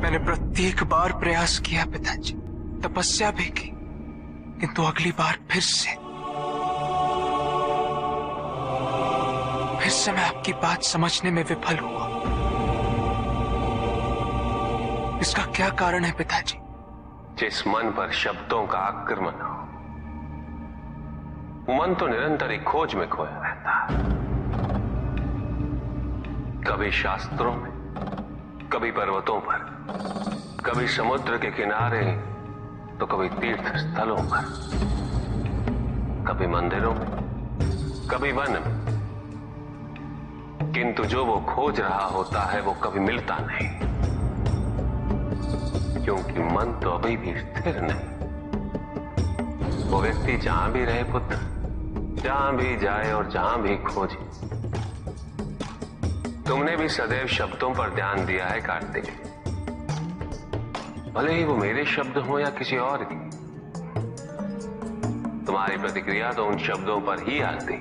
मैंने प्रत्येक बार प्रयास किया पिताजी, तपस्या भी की, किंतु अगली बार फिर से मैं आपकी बात समझने में विफल हुआ। इसका क्या कारण है पिताजी? जिस मन पर शब्दों का आक्रमण हो, मन तो निरंतर ही खोज में खोया रहता है। कभी शास्त्रों में, कभी पर्वतों पर, कभी समुद्र के किनारे, तो कभी तीर्थ स्थलों पर, कभी मंदिरों में, कभी वन में, किंतु जो वो खोज रहा होता है वो कभी मिलता नहीं, क्योंकि मन तो अभी भी स्थिर नहीं। वो व्यक्ति जहां भी रहे पुत्र, जहां भी जाए और जहां भी खोजे। तुमने भी सदैव शब्दों पर ध्यान दिया है कार्तिक, भले ही वो मेरे शब्द हो या किसी और की। तुम्हारी प्रतिक्रिया तो उन शब्दों पर ही आती,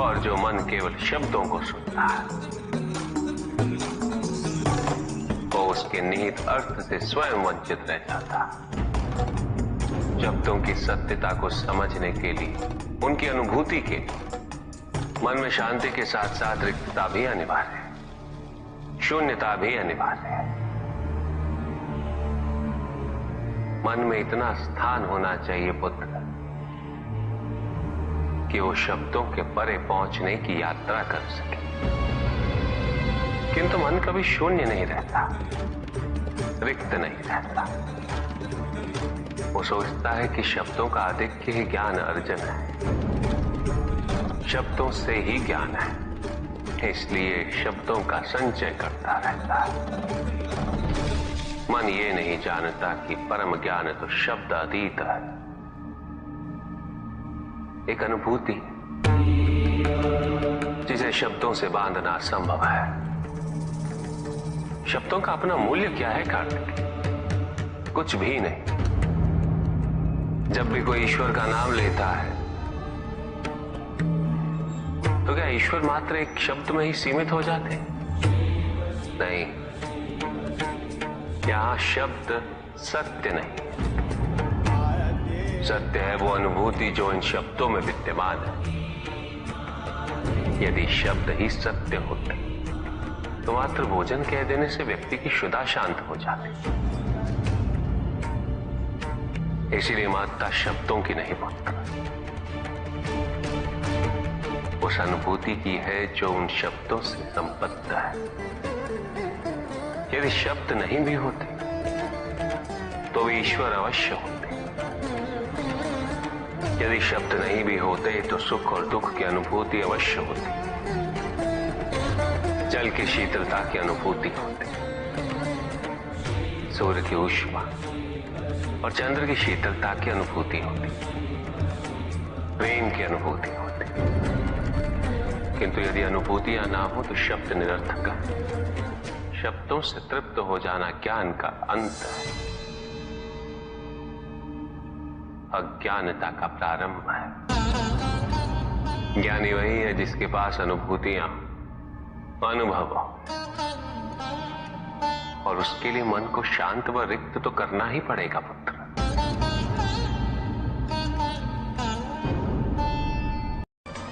और जो मन केवल शब्दों को सुनता है, वो उसके निहित अर्थ से स्वयं वंचित रह जाता। शब्दों की सत्यता को समझने के लिए, उनकी अनुभूति के लिए मन में शांति के साथ साथ रिक्तता भी अनिवार्य है, शून्यता भी अनिवार्य है। मन में इतना स्थान होना चाहिए पुत्र कि वो शब्दों के परे पहुंचने की यात्रा कर सके। किंतु मन कभी शून्य नहीं रहता, रिक्त नहीं रहता। वो सोचता है कि शब्दों का आधिक्य ही ज्ञान अर्जन है, शब्दों से ही ज्ञान है, इसलिए शब्दों का संचय करता रहता है। मन ये नहीं जानता कि परम ज्ञान तो शब्द अतीत है, एक अनुभूति जिसे शब्दों से बांधना असंभव है। शब्दों का अपना मूल्य क्या है कार्तिक? कुछ भी नहीं। जब भी कोई ईश्वर का नाम लेता है तो क्या ईश्वर मात्र एक शब्द में ही सीमित हो जाते? नहीं, यहां शब्द सत्य नहीं, सत्य है वो अनुभूति जो इन शब्दों में विद्यमान है। यदि शब्द ही सत्य होते तो मात्र भोजन कह देने से व्यक्ति की क्षुधा शांत हो जाती। इसीलिए महत्ता शब्दों की नहीं पुत्र, उस अनुभूति की है जो उन शब्दों से संबद्ध है। यदि शब्द नहीं भी होते तो वे ईश्वर अवश्य होते। यदि शब्द नहीं भी होते तो सुख और दुख की अनुभूति अवश्य होती, जल की शीतलता की अनुभूति होती, सूर्य की ऊष्मा और चंद्र की शीतलता की अनुभूति होती, प्रेम की अनुभूति होती। किंतु यदि अनुभूतियां ना हो तो शब्द निरर्थक है। शब्दों से तृप्त हो जाना ज्ञान का अंत है, अज्ञानता का प्रारंभ है। ज्ञानी वही है जिसके पास अनुभूतियां, अनुभव, और उसके लिए मन को शांत व रिक्त तो करना ही पड़ेगा पुत्र।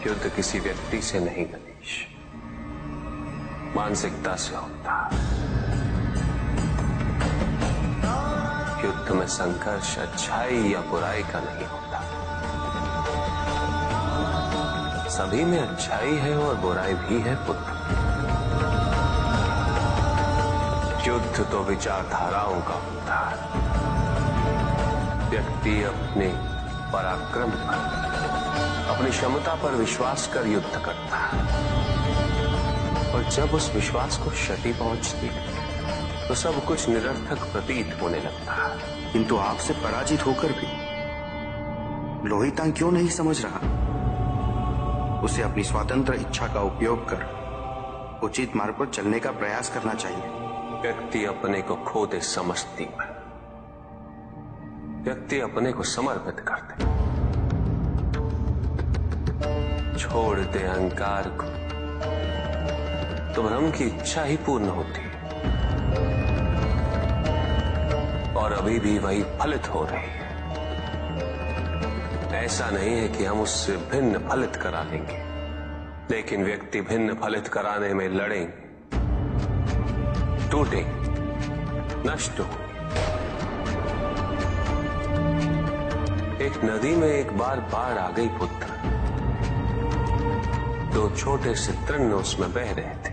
युद्ध किसी व्यक्ति से नहीं गणेश, मानसिकता से होता। युद्ध में संघर्ष अच्छाई या बुराई का नहीं होता, सभी में अच्छाई है और बुराई भी है पुत्र। युद्ध तो विचारधाराओं का होता है। व्यक्ति अपने पराक्रम पर, अपनी क्षमता पर विश्वास कर युद्ध करता है, और जब उस विश्वास को क्षति पहुंचती है तो सब कुछ निरर्थक प्रतीत होने लगता है। किंतु आपसे पराजित होकर भी लोहितांग क्यों नहीं समझ रहा? उसे अपनी स्वतंत्र इच्छा का उपयोग कर उचित मार्ग पर चलने का प्रयास करना चाहिए। व्यक्ति अपने को खो दे समझती है, व्यक्ति अपने को समर्पित कर दे, छोड़ दे अहंकार को, तो ब्रह्म की इच्छा ही पूर्ण होती है। और अभी भी वही फलित हो रही है। ऐसा नहीं है कि हम उससे भिन्न फलित करा लेंगे, लेकिन व्यक्ति भिन्न फलित कराने में लड़ेंगे, टूटेंगे, नष्ट होंगे। एक नदी में एक बार बाढ़ आ गई पुत्र। दो छोटे से तृण उसमें बह रहे थे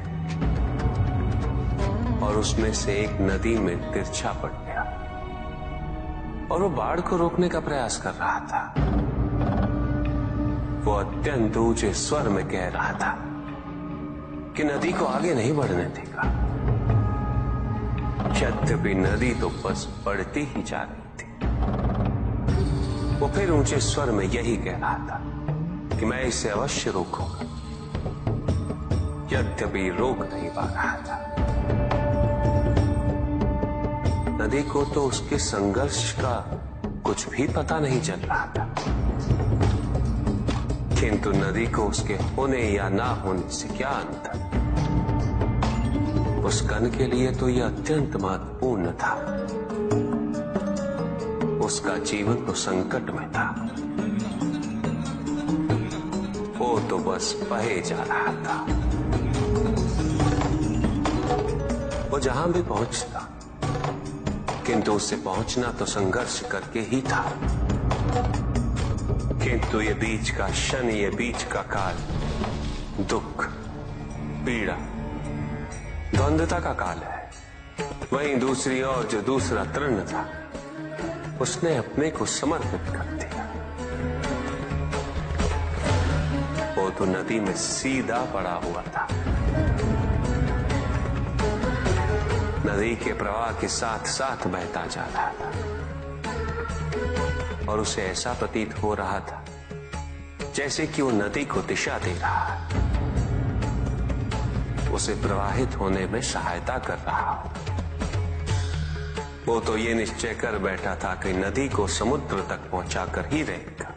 और उसमें से एक नदी में तिरछा पड़ गया और वो बाढ़ को रोकने का प्रयास कर रहा था। वो अत्यंत ऊंचे स्वर में कह रहा था कि नदी को आगे नहीं बढ़ने देगा। यद्यपि नदी तो बस बढ़ती ही जा रही थी। वो फिर ऊंचे स्वर में यही कह रहा था कि मैं इसे अवश्य रोकूंगा, यद्यपि रोक नहीं पा रहा था। नदी को तो उसके संघर्ष का कुछ भी पता नहीं चल रहा था, किंतु नदी को उसके होने या ना होने से क्या अंतर। उस कण के लिए तो यह अत्यंत महत्वपूर्ण था। उसका जीवन तो संकट में था। वो तो बस बहे जा रहा था। वो जहां भी पहुंचता, किंतु उससे पहुंचना तो संघर्ष करके ही था। किंतु ये बीच का क्षण, ये बीच का काल दुख, पीड़ा, द्वंद्वता का काल है। वहीं दूसरी ओर जो दूसरा तृण था, उसने अपने को समर्पित कर दिया। वो तो नदी में सीधा पड़ा हुआ था। नदी के प्रवाह के साथ साथ बहता जा रहा था और उसे ऐसा प्रतीत हो रहा था जैसे कि वो नदी को दिशा दे रहा है, उसे प्रवाहित होने में सहायता कर रहा हो। वो तो ये निश्चय कर बैठा था कि नदी को समुद्र तक पहुंचाकर ही रहेगा,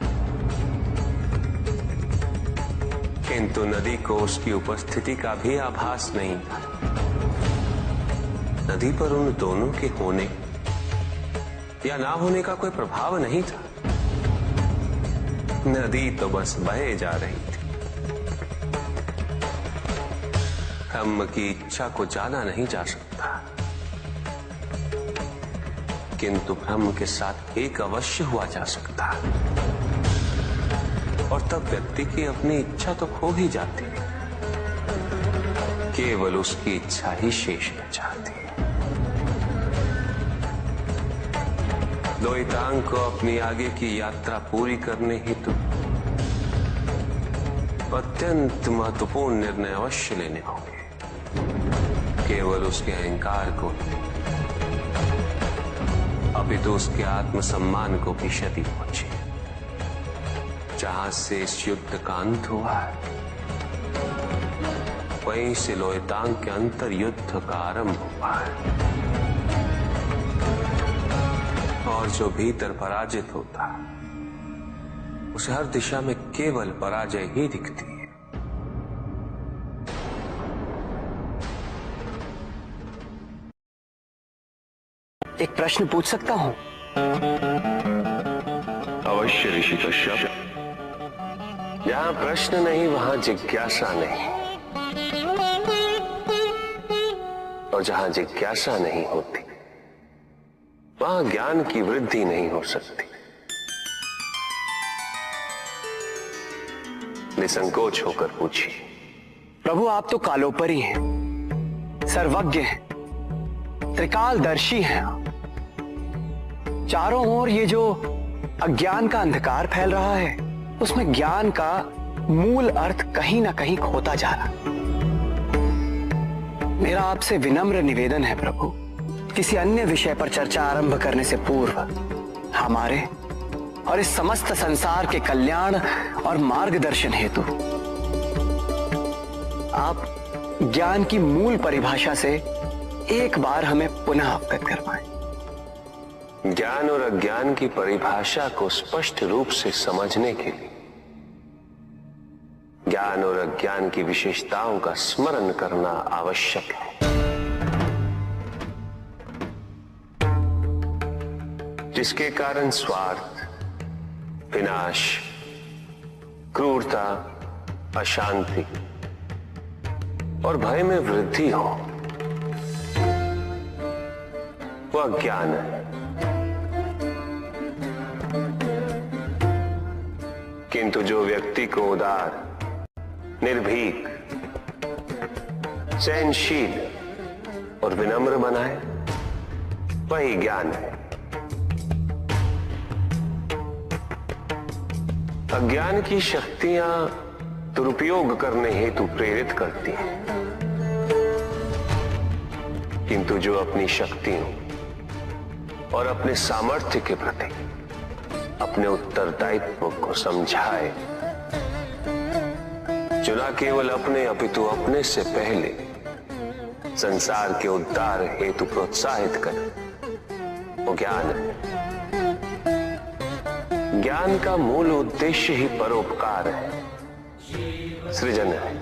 किंतु नदी को उसकी उपस्थिति का भी आभास नहीं था। नदी पर उन दोनों के होने या ना होने का कोई प्रभाव नहीं था। नदी तो बस बहे जा रही थी। ब्रह्म की इच्छा को जाना नहीं जा सकता, किंतु ब्रह्म के साथ एक अवश्य हुआ जा सकता, और तब व्यक्ति की अपनी इच्छा तो खो ही जाती है। केवल उसकी इच्छा ही शेष रह जाती है। द्वैतांग को अपनी आगे की यात्रा पूरी करने हेतु अत्यंत महत्वपूर्ण निर्णय अवश्य लेने होंगे। केवल उसके अहंकार को, अपितु उसके आत्मसम्मान को भी क्षति पहुंची। जहां से इस युद्ध का अंत हुआ है, वहीं से लोहितांग के अंतर युद्ध का आरंभ हुआ है। और जो भीतर पराजित होता है, उसे हर दिशा में केवल पराजय ही दिखती है। एक प्रश्न पूछ सकता हूं? अवश्य ऋषि कश्यप। जहां प्रश्न नहीं वहां जिज्ञासा नहीं, और जहां जिज्ञासा नहीं होती वहां ज्ञान की वृद्धि नहीं हो सकती। निसंकोच होकर पूछिए। प्रभु, आप तो कालोपरी हैं, सर्वज्ञ हैं, त्रिकालदर्शी हैं। चारों ओर ये जो अज्ञान का अंधकार फैल रहा है, उसमें ज्ञान का मूल अर्थ कहीं ना कहीं खोता जा रहा। मेरा आपसे विनम्र निवेदन है प्रभु, किसी अन्य विषय पर चर्चा आरंभ करने से पूर्व हमारे और इस समस्त संसार के कल्याण और मार्गदर्शन हेतु आप ज्ञान की मूल परिभाषा से एक बार हमें पुनः अवगत करवाएं। ज्ञान और अज्ञान की परिभाषा को स्पष्ट रूप से समझने के लिए ज्ञान और अज्ञान की विशेषताओं का स्मरण करना आवश्यक है। जिसके कारण स्वार्थ, विनाश, क्रूरता, अशांति और भय में वृद्धि हो, वह अज्ञान है। किंतु जो व्यक्ति को उदार, निर्भीक, सहनशील और विनम्र बनाए, वही ज्ञान है। अज्ञान की शक्तियां दुरुपयोग करने हेतु प्रेरित करती हैं, किंतु जो अपनी शक्तियों और अपने सामर्थ्य के प्रति अपने उत्तरदायित्व को समझाए, जो न केवल अपने अपितु अपने से पहले संसार के उद्धार हेतु प्रोत्साहित करे, वो ज्ञान है। ज्ञान का मूल उद्देश्य ही परोपकार है, सृजन है।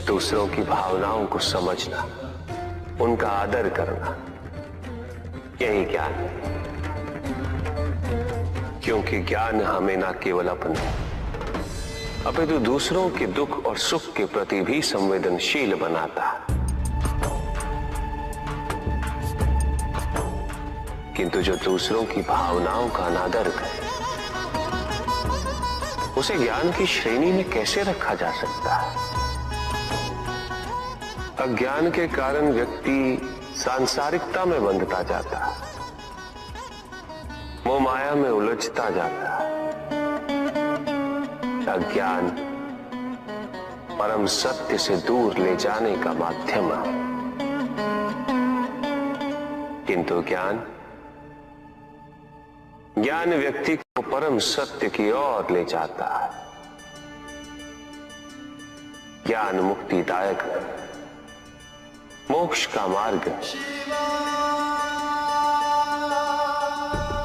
दूसरों की भावनाओं को समझना, उनका आदर करना, यही ज्ञान है। क्योंकि ज्ञान हमें न केवल अपने अपितु दूसरों के दुख और सुख के प्रति भी संवेदनशील बनाता है। किंतु जो दूसरों की भावनाओं का अनादर करे, उसे ज्ञान की श्रेणी में कैसे रखा जा सकता है? अज्ञान के कारण व्यक्ति सांसारिकता में बंधता जाता है, मोह माया में उलझता जाता है। अज्ञान परम सत्य से दूर ले जाने का माध्यम है, किंतु ज्ञान व्यक्ति को परम सत्य की ओर ले जाता है। ज्ञान मुक्तिदायक है, मोक्ष का मार्ग है,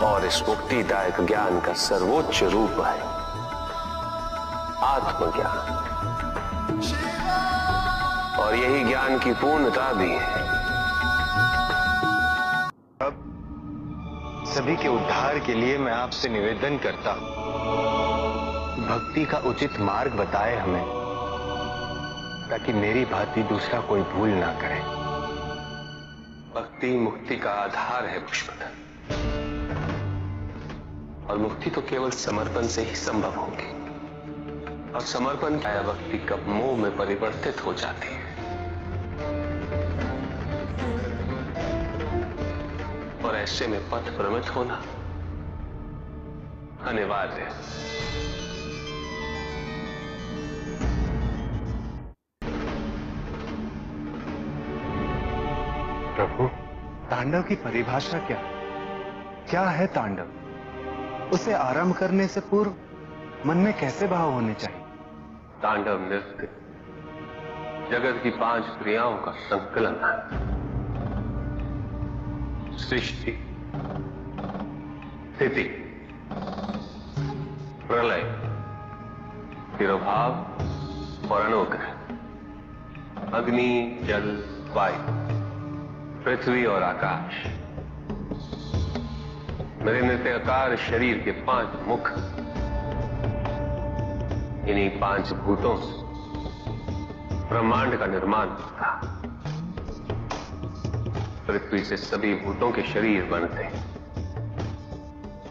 और इस मुक्तिदायक ज्ञान का सर्वोच्च रूप है आत्मज्ञान, और यही ज्ञान की पूर्णता भी है। सभी के उद्धार के लिए मैं आपसे निवेदन करता हूं, भक्ति का उचित मार्ग बताए हमें, ताकि मेरी भांति दूसरा कोई भूल ना करे। भक्ति मुक्ति का आधार है पुष्पधर, और मुक्ति तो केवल समर्पण से ही संभव होगी। और समर्पण का भक्ति कब मोह में परिवर्तित हो जाती है, और ऐसे में पथ भ्रमित होना अनिवार्य है। प्रभु, तांडव की परिभाषा क्या है? क्या है तांडव? उसे आरंभ करने से पूर्व मन में कैसे भाव होने चाहिए? तांडव नृत्य जगत की 5 क्रियाओं का संकलन है। सृष्टि, स्थिति, प्रलय, तिरोभाव और अनुग्रह, अग्नि, जल, वायु, पृथ्वी और आकाश। मेरे नृत्याकार शरीर के 5 मुख, इन्हीं 5 भूतों से ब्रह्मांड का निर्माण होता। पृथ्वी से सभी भूतों के शरीर बनते हैं,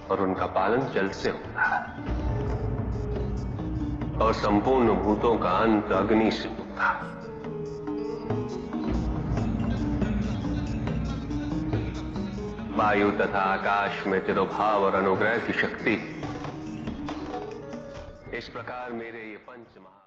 और उनका पालन जल से होता है, और संपूर्ण भूतों का अंत अग्नि से होता है। वायु तथा आकाश में तिरोभाव और अनुग्रह की शक्ति। इस प्रकार मेरे ये 5 महा